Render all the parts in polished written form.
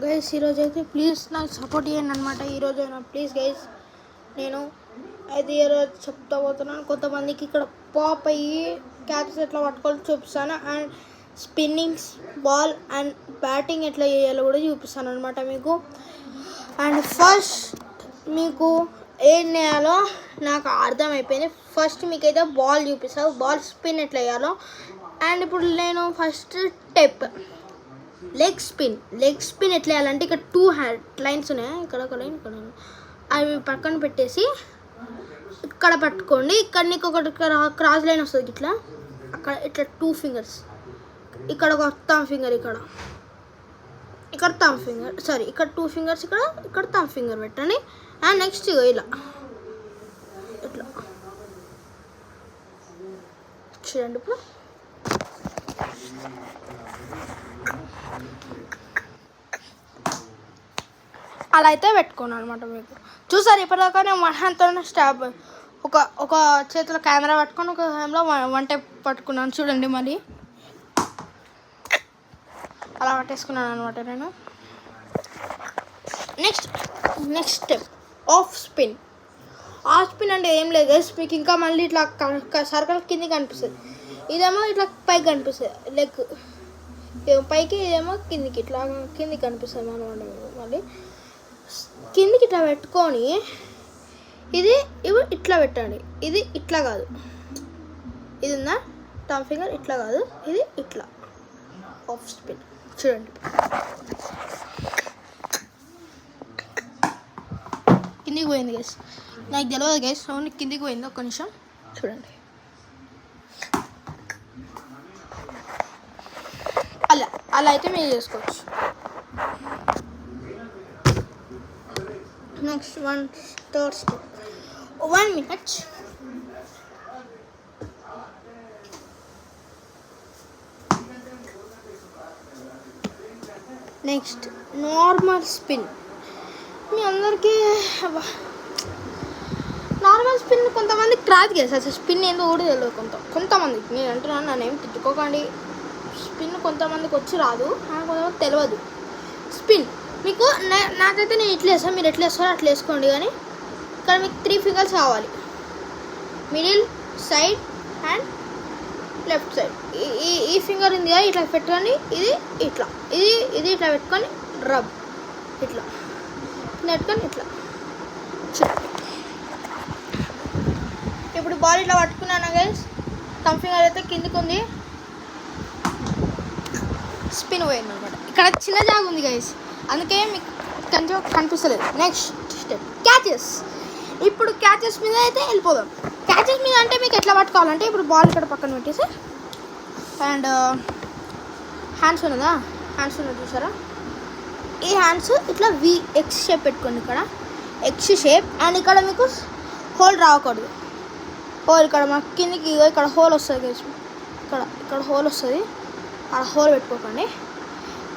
Guys ఈరోజు అయితే please నాకు సపోర్ట్ చేయండి అనమాట. ఈరోజు అయినా ప్లీజ్ గైస్, నేను అయితే ఈరోజు చెప్తా పోతున్నాను. కొంతమందికి ఇక్కడ పాప్ అయ్యి క్యాచెస్ ఎట్లా పట్టుకోవాలో చూపిస్తాను, అండ్ స్పిన్నింగ్స్ బాల్ అండ్ బ్యాటింగ్ ఎట్లా చేయాలో కూడా చూపిస్తాను అనమాట మీకు. అండ్ ఫస్ట్ మీకు ఏం చేయాలో నాకు అర్థమైపోయింది. ఫస్ట్ మీకైతే బాల్ చూపిస్తాను, బాల్ స్పిన్ ఎట్లా వేయాలో. అండ్ ఇప్పుడు నేను ఫస్ట్ స్టెప్ లెగ్ స్పిన్ ఎట్లా వేయాలంటే ఇక్కడ 2 లైన్స్ ఉన్నాయి, ఇక్కడ ఒక లైన్, ఇక్కడ అవి పక్కన పెట్టేసి ఇక్కడ పట్టుకోండి. ఇక్కడ నీకు ఒకటి క్రాస్ లైన్ వస్తుంది ఇట్లా, అక్కడ ఇట్లా 2 ఫింగర్స్, ఇక్కడ ఒక థంబ్ ఫింగర్, ఇక్కడ థంబ్ ఫింగర్, సారీ ఇక్కడ 2 ఫింగర్స్, ఇక్కడ థంబ్ ఫింగర్ పెట్టండి. అండ్ నెక్స్ట్ ఇలా ఇట్లా చూడండి. ఇప్పుడు అలా అయితే పెట్టుకోను అనమాట. మీకు చూసారు ఇప్పటిదాకా నేను వన్ హ్యాండ్తో స్టాప్, ఒక చేతిలో కెమెరా పట్టుకొని ఒక హ్యాండ్లో వన్ టైప్ పట్టుకున్నాను చూడండి. మళ్ళీ అలా పట్టేసుకున్నాను అనమాట నేను. నెక్స్ట్ స్టెప్ ఆఫ్ స్పిన్ అంటే ఏం లేదు గైస్, మీకు ఇంకా మళ్ళీ ఇట్లా సర్కిల్ కిందికి కనిపిస్తుంది, ఇదేమో ఇట్లా పైకి కనిపిస్తుంది, లెగ్ పైకి, ఇదేమో కిందికి, ఇట్లా కిందికి కనిపిస్తుంది అనమాట. మళ్ళీ కిందికి ఇట్లా పెట్టుకొని ఇది ఇట్లా పెట్టండి. ఇది ఇట్లా కాదు, ఇది ఉందా థంబ్ ఫింగర్, ఇట్లా కాదు, ఇది ఇట్లా ఆఫ్ స్పిన్ చూడండి. కిందికి పోయింది గైస్, నాకు తెలియదు గైస్, ఓన్లీ కిందికి పోయింది. ఒక్క నిమిషం చూడండి. అలా అయితే మీరు చేసుకోవచ్చు. Next third step 1 minute. Next normal spin. మీ అందరికీ నార్మల్ స్పిన్ కొంతమందికి రాదు కదా, అసలు స్పిన్ ఏందో కూడా తెలియదు కొంతమందికి. నేను అంటున్నాను, నన్ను ఏం తిట్టుకోకండి. స్పిన్ కొంతమందికి వచ్చి రాదు, కొంతమంది తెలియదు స్పిన్. మీకు నాకైతే నేను ఇట్లా వేస్తాను, మీరు ఎట్లా వేస్తారో అట్లా వేసుకోండి. కానీ ఇక్కడ మీకు 3 ఫింగర్స్ కావాలి, middle, side and left side. ఈ ఫింగర్ ఉంది కదా, ఇట్లా పెట్టుకొని ఇది ఇట్లా, ఇది ఇట్లా పెట్టుకొని రబ్, ఇట్లా పెట్టుకొని ఇట్లా. ఇప్పుడు బాల్ ఇట్లా పట్టుకున్నాను గైస్, థంబ్ ఫింగర్ అయితే కిందికి ఉంది, స్పిన్ పోయింది అనమాట. ఇక్కడ చిన్న జాగ్ ఉంది గైస్, అందుకే మీకు కొంచెం కనిపిస్తలేదు. Next step catches. ఇప్పుడు క్యాచెస్ మీద అయితే వెళ్ళిపోదాం. క్యాచెస్ మీద అంటే మీకు ఎట్లా పట్టుకోవాలంటే, ఇప్పుడు బాల్ ఇక్కడ పక్కన పెట్టేసి, అండ్ హ్యాండ్స్ ఉన్నది చూసారా, ఈ హ్యాండ్స్ ఇట్లా ఎక్స్ షేప్ పెట్టుకోండి. ఇక్కడ ఎక్స్ షేప్, అండ్ ఇక్కడ మీకు హోల్ రాకూడదు. హోల్ ఇక్కడ మాకు కిందికి ఇక్కడ హోల్ వస్తుంది గైస్, ఇక్కడ హోల్ వస్తుంది, అక్కడ హోల్ పెట్టుకోకండి.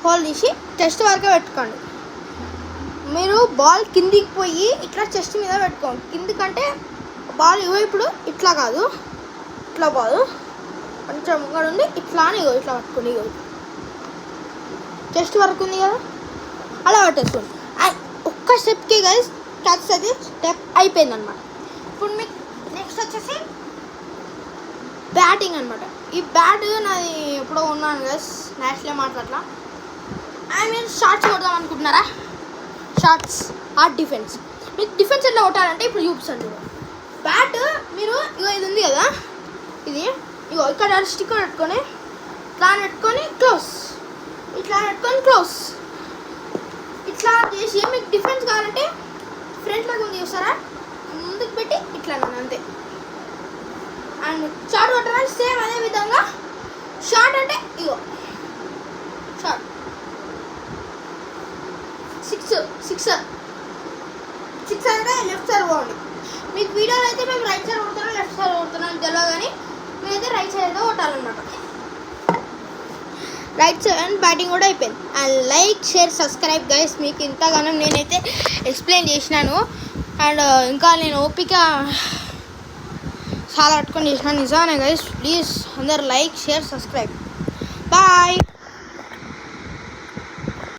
హోల్ తీసి చెస్ట్ వరకే పెట్టుకోండి. మీరు బాల్ కిందికి పోయి ఇట్లా చెస్ట్ మీద పెట్టుకోండి. కిందికంటే బాల్ ఇప్పుడు ఇట్లా కాదు, ఇట్లా బాల్ కొంచెం ఇక్కడ ఉంది, ఇట్లానే ఇట్లా పట్టుకోండి. చెస్ట్ వరకు ఉంది కదా, అలా పట్టేసుకోండి. ఒక్క స్టెప్కి గైస్ క్యాచ్ అది స్టెప్ అయిపోయింది అనమాట. ఇప్పుడు మీకు నెక్స్ట్ వచ్చేసి బ్యాటింగ్ అనమాట. ఈ బ్యాట్ నాది ఎప్పుడో ఉన్నాను గైస్, నేషనల్ మాట్లాడలా. మీరు షార్ట్స్ కొడదాం అనుకుంటున్నారా? Shorts defence. మీకు డిఫెన్స్ ఎట్లా కొట్టాలంటే ఇప్పుడు చూపిస్తాను. బ్యాట్ మీరు ఇది ఉంది కదా, ఇది ఇక్కడ స్టిక్కర్ పెట్టుకొని ఇట్లా పెట్టుకొని క్లోజ్, ఇట్లా పెట్టుకొని క్లోజ్, ఇట్లా చేసి మీకు డిఫెన్స్ కావాలంటే ఫ్రంట్ లాగా ఉంది చూస్తారా, ముందుకు పెట్టి ఇట్లా అంతే. అండ్ షార్ట్ కొట్టాలంటే సేమ్ అదే విధంగా. షార్ట్ అంటే షార్ట్ సిక్స్ అంటే లెఫ్ట్ సైడ్ పోండి. మీకు వీడియోలో అయితే మేము రైట్ సైడ్ కొడుతున్నాం, లెఫ్ట్ సైడ్ కొడుతున్నాం తెలియదు, కానీ మేమైతే రైట్ సైడ్ అయితే కొట్టాలన్నమాట. రైట్ సైడ్ అండ్ బ్యాటింగ్ కూడా అయిపోయింది. And like, share, subscribe guys. మీకు ఇంతగానో నేనైతే ఎక్స్ప్లెయిన్ చేసినాను, అండ్ ఇంకా నేను ఓపిక చాలా పట్టుకొని చేసినాను నిజానే గైస్. ప్లీజ్ అందరు లైక్, షేర్, సబ్స్క్రైబ్. బాయ్.